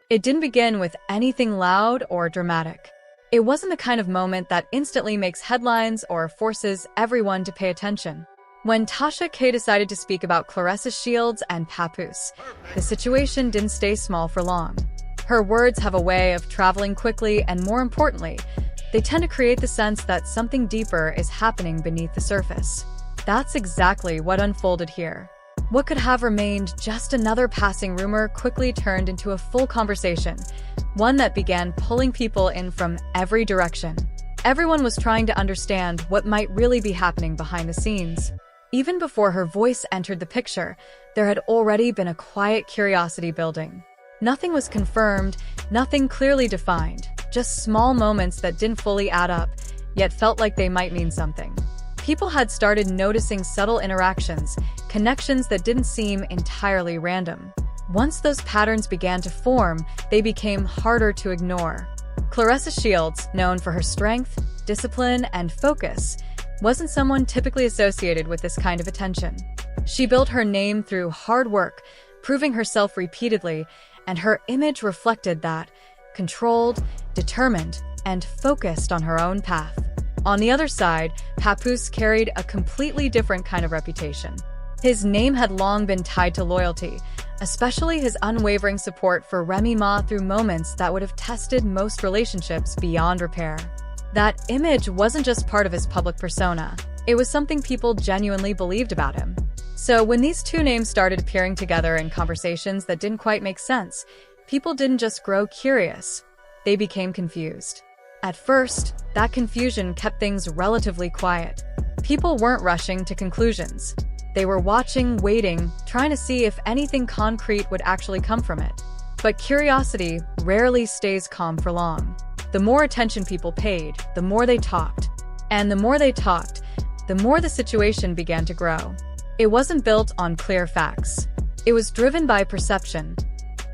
It didn't begin with anything loud or dramatic. It wasn't the kind of moment that instantly makes headlines or forces everyone to pay attention. When Tasha K decided to speak about Claressa Shields and Papoose, the situation didn't stay small for long. Her words have a way of traveling quickly, and more importantly, they tend to create the sense that something deeper is happening beneath the surface. That's exactly what unfolded here. What could have remained just another passing rumor quickly turned into a full conversation, one that began pulling people in from every direction. Everyone was trying to understand what might really be happening behind the scenes. Even before her voice entered the picture, there had already been a quiet curiosity building. Nothing was confirmed, nothing clearly defined, just small moments that didn't fully add up, yet felt like they might mean something. People had started noticing subtle interactions, connections that didn't seem entirely random. Once those patterns began to form, they became harder to ignore. Claressa Shields, known for her strength, discipline, and focus, wasn't someone typically associated with this kind of attention. She built her name through hard work, proving herself repeatedly, and her image reflected that: controlled, determined, and focused on her own path. On the other side, Papoose carried a completely different kind of reputation. His name had long been tied to loyalty, especially his unwavering support for Remy Ma through moments that would have tested most relationships beyond repair. That image wasn't just part of his public persona, it was something people genuinely believed about him. So when these two names started appearing together in conversations that didn't quite make sense, people didn't just grow curious, they became confused. At first, that confusion kept things relatively quiet. People weren't rushing to conclusions. They were watching, waiting, trying to see if anything concrete would actually come from it. But curiosity rarely stays calm for long. The more attention people paid, the more they talked. And the more they talked, the more the situation began to grow. It wasn't built on clear facts. It was driven by perception,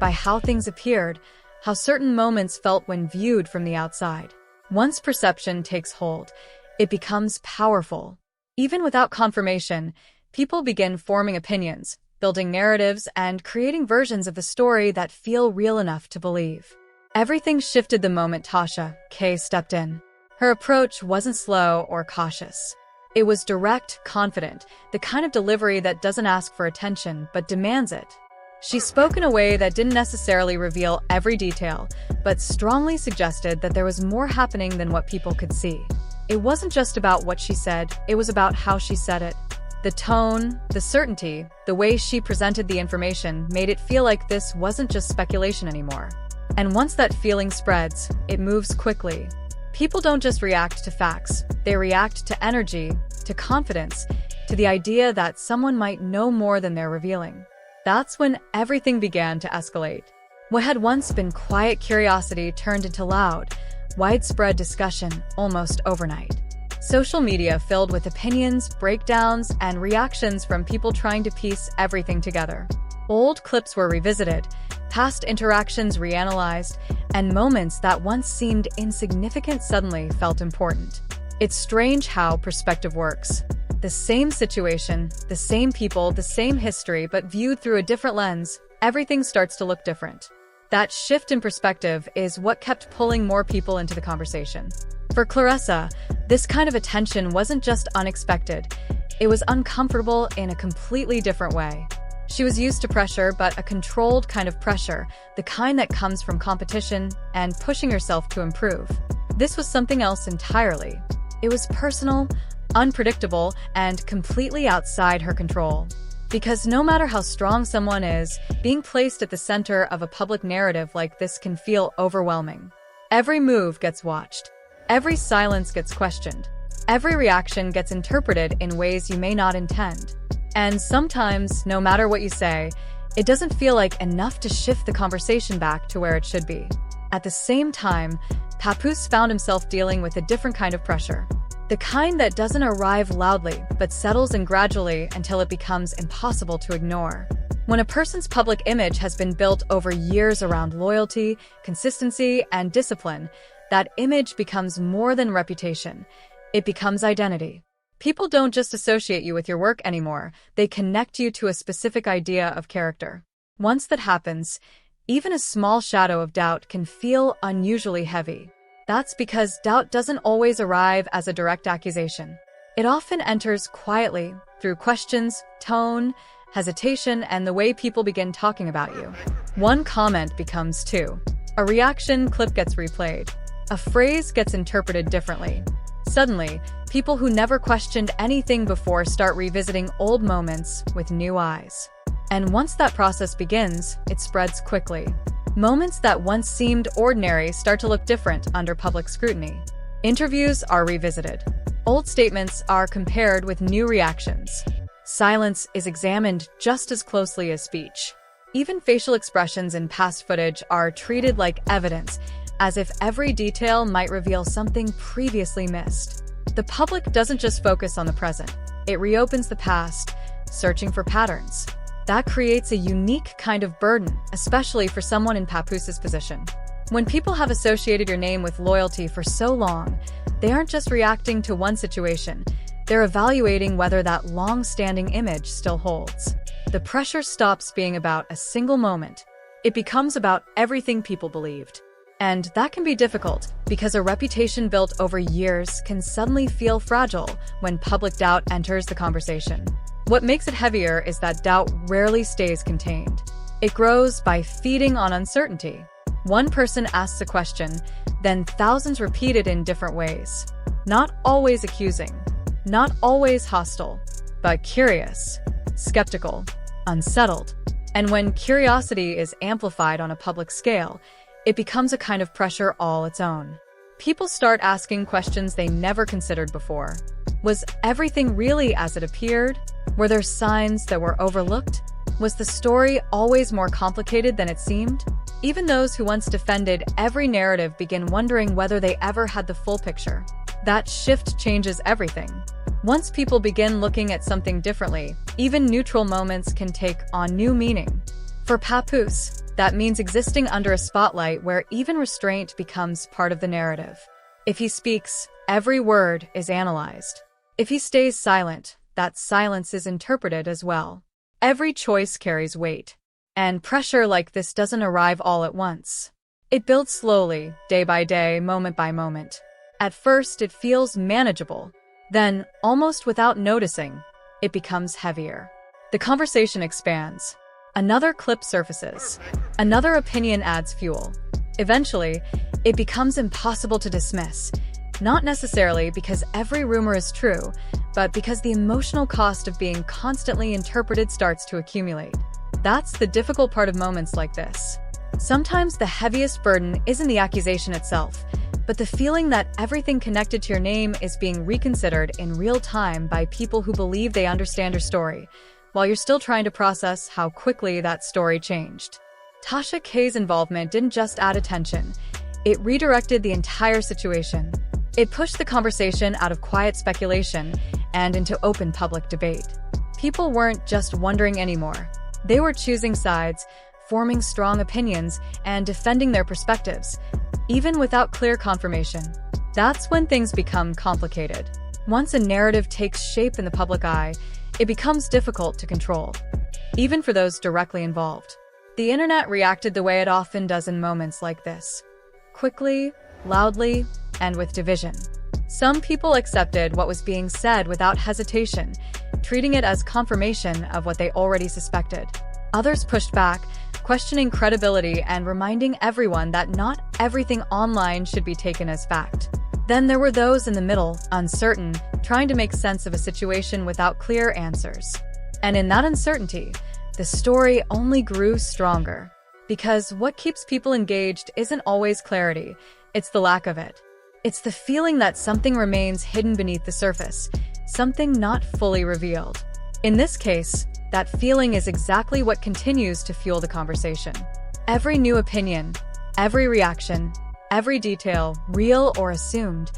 by how things appeared, how certain moments felt when viewed from the outside. Once perception takes hold, it becomes powerful. Even without confirmation, people begin forming opinions, building narratives, and creating versions of the story that feel real enough to believe. Everything shifted the moment Tasha K stepped in. Her approach wasn't slow or cautious. It was direct, confident, the kind of delivery that doesn't ask for attention but demands it. She spoke in a way that didn't necessarily reveal every detail, but strongly suggested that there was more happening than what people could see. It wasn't just about what she said, it was about how she said it. The tone, the certainty, the way she presented the information made it feel like this wasn't just speculation anymore. And once that feeling spreads, it moves quickly. People don't just react to facts, they react to energy, to confidence, to the idea that someone might know more than they're revealing. That's when everything began to escalate. What had once been quiet curiosity turned into loud, widespread discussion almost overnight. Social media filled with opinions, breakdowns, and reactions from people trying to piece everything together. Old clips were revisited, past interactions reanalyzed, and moments that once seemed insignificant suddenly felt important. It's strange how perspective works. The same situation, the same people, the same history, but viewed through a different lens, everything starts to look different. That shift in perspective is what kept pulling more people into the conversation. For Claressa, this kind of attention wasn't just unexpected, it was uncomfortable in a completely different way. She was used to pressure, but a controlled kind of pressure, the kind that comes from competition and pushing herself to improve. This was something else entirely. It was personal, unpredictable, and completely outside her control. Because no matter how strong someone is, being placed at the center of a public narrative like this can feel overwhelming. Every move gets watched. Every silence gets questioned. Every reaction gets interpreted in ways you may not intend. And sometimes, no matter what you say, it doesn't feel like enough to shift the conversation back to where it should be. At the same time, Papoose found himself dealing with a different kind of pressure. The kind that doesn't arrive loudly, but settles in gradually until it becomes impossible to ignore. When a person's public image has been built over years around loyalty, consistency, and discipline, that image becomes more than reputation. It becomes identity. People don't just associate you with your work anymore, they connect you to a specific idea of character. Once that happens, Even a small shadow of doubt can feel unusually heavy. That's because doubt doesn't always arrive as a direct accusation. It often enters quietly through questions, tone, hesitation, and the way people begin talking about you. One comment becomes two. A reaction clip gets replayed. A phrase gets interpreted differently. Suddenly, people who never questioned anything before start revisiting old moments with new eyes. And once that process begins, it spreads quickly. Moments that once seemed ordinary start to look different under public scrutiny. Interviews are revisited. Old statements are compared with new reactions. Silence is examined just as closely as speech. Even facial expressions in past footage are treated like evidence, as if every detail might reveal something previously missed. The public doesn't just focus on the present. It reopens the past, searching for patterns. That creates a unique kind of burden, especially for someone in Papoose's position. When people have associated your name with loyalty for so long, they aren't just reacting to one situation. They're evaluating whether that long-standing image still holds. The pressure stops being about a single moment. It becomes about everything people believed. And that can be difficult because a reputation built over years can suddenly feel fragile when public doubt enters the conversation. What makes it heavier is that doubt rarely stays contained. It grows by feeding on uncertainty. One person asks a question, then thousands repeat it in different ways. Not always accusing, not always hostile, but curious, skeptical, unsettled. And when curiosity is amplified on a public scale, it becomes a kind of pressure all its own. People start asking questions they never considered before. Was everything really as it appeared? Were there signs that were overlooked? Was the story always more complicated than it seemed? Even those who once defended every narrative begin wondering whether they ever had the full picture. That shift changes everything. Once people begin looking at something differently, even neutral moments can take on new meaning. For Papoose, that means existing under a spotlight where even restraint becomes part of the narrative. If he speaks, every word is analyzed. If he stays silent, that silence is interpreted as well. Every choice carries weight. And pressure like this doesn't arrive all at once. It builds slowly, day by day, moment by moment. At first, it feels manageable. Then, almost without noticing, it becomes heavier. The conversation expands. Another clip surfaces. Another opinion adds fuel. Eventually, it becomes impossible to dismiss. Not necessarily because every rumor is true, but because the emotional cost of being constantly interpreted starts to accumulate. That's the difficult part of moments like this. Sometimes the heaviest burden isn't the accusation itself, but the feeling that everything connected to your name is being reconsidered in real time by people who believe they understand your story, while you're still trying to process how quickly that story changed. Tasha K's involvement didn't just add attention, it redirected the entire situation. It pushed the conversation out of quiet speculation and into open public debate. People weren't just wondering anymore. They were choosing sides, forming strong opinions, and defending their perspectives, even without clear confirmation. That's when things become complicated. Once a narrative takes shape in the public eye, it becomes difficult to control, even for those directly involved. The internet reacted the way it often does in moments like this. Quickly, loudly, and with division. Some people accepted what was being said without hesitation, treating it as confirmation of what they already suspected. Others pushed back, questioning credibility and reminding everyone that not everything online should be taken as fact. Then there were those in the middle, uncertain, trying to make sense of a situation without clear answers. And in that uncertainty, the story only grew stronger. Because what keeps people engaged isn't always clarity, it's the lack of it. It's the feeling that something remains hidden beneath the surface, something not fully revealed. In this case, that feeling is exactly what continues to fuel the conversation. Every new opinion, every reaction, every detail, real or assumed,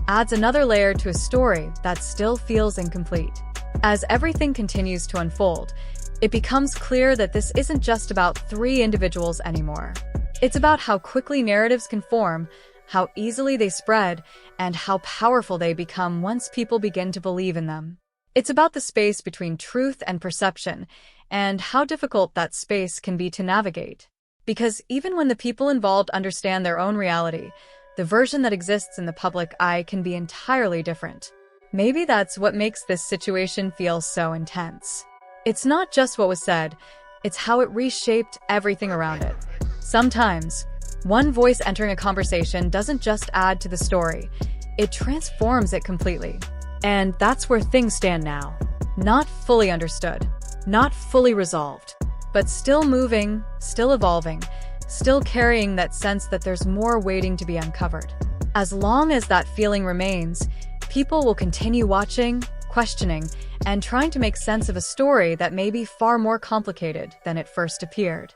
adds another layer to a story that still feels incomplete. As everything continues to unfold, it becomes clear that this isn't just about three individuals anymore. It's about how quickly narratives can form, how easily they spread, and how powerful they become once people begin to believe in them. It's about the space between truth and perception, and how difficult that space can be to navigate. Because even when the people involved understand their own reality, the version that exists in the public eye can be entirely different. Maybe that's what makes this situation feel so intense. It's not just what was said, it's how it reshaped everything around it. Sometimes, one voice entering a conversation doesn't just add to the story, it transforms it completely. And that's where things stand now. Not fully understood, not fully resolved, but still moving, still evolving, still carrying that sense that there's more waiting to be uncovered. As long as that feeling remains, people will continue watching, questioning, and trying to make sense of a story that may be far more complicated than it first appeared.